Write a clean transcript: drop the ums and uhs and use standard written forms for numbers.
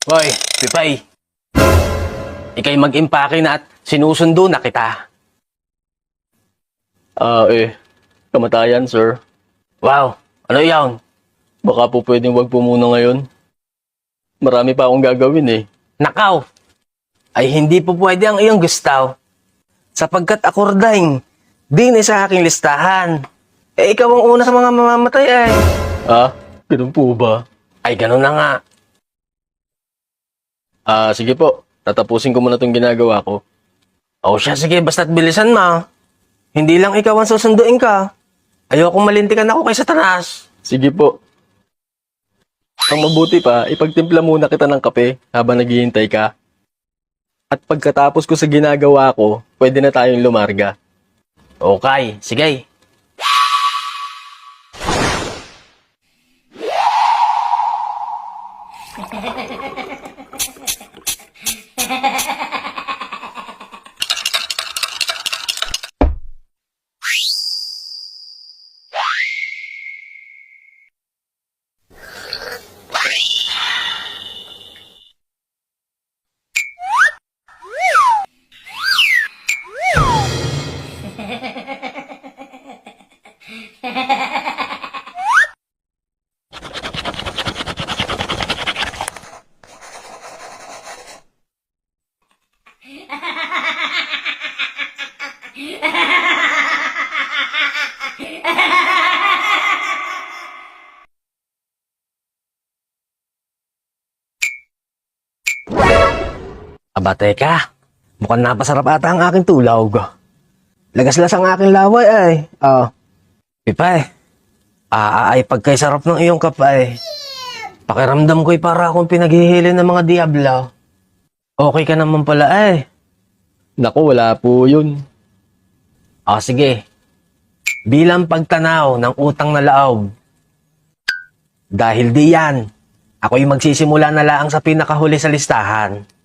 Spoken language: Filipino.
Hoy, Pipay. Ika'y mag-impake na at sinusundo na kita. Kamatayan, sir. Wow, ano yan? Baka po pwedeng wag po muna ngayon. Marami pa akong gagawin eh. Nakaw! Ay hindi po pwede ang iyong gustaw. Sapagkat akordahin, di na sa aking listahan. Ikaw ang una sa mga mamamatay ay. Ganun po ba? Ay, ganun na nga. Sige po. Tatapusin ko muna itong ginagawa ko. O siya, sige, basta't bilisan mo. Hindi lang ikaw ang susunduin ka. Ayokong malintikan ako kay Satanas. Sige po. Ang mabuti pa, ipagtimpla muna kita ng kape habang naghihintay ka. At pagkatapos ko sa ginagawa ko, pwede na tayong lumarga. Okay, sige. Aba, teka. Mukhang napasarap ata ang aking tulog. Lagas-las ang aking laway ay. Pipay. Ay pagkay sarap ng iyong kapay. Pakiramdam ko'y para akong pinaghihili ng mga diablo. Okay ka naman pala ay. Naku, wala po yun. Sige. Bilang pagtanaw ng utang na loob. Dahil di yan, ako'y magsisimula na laang sa pinakahuli sa listahan.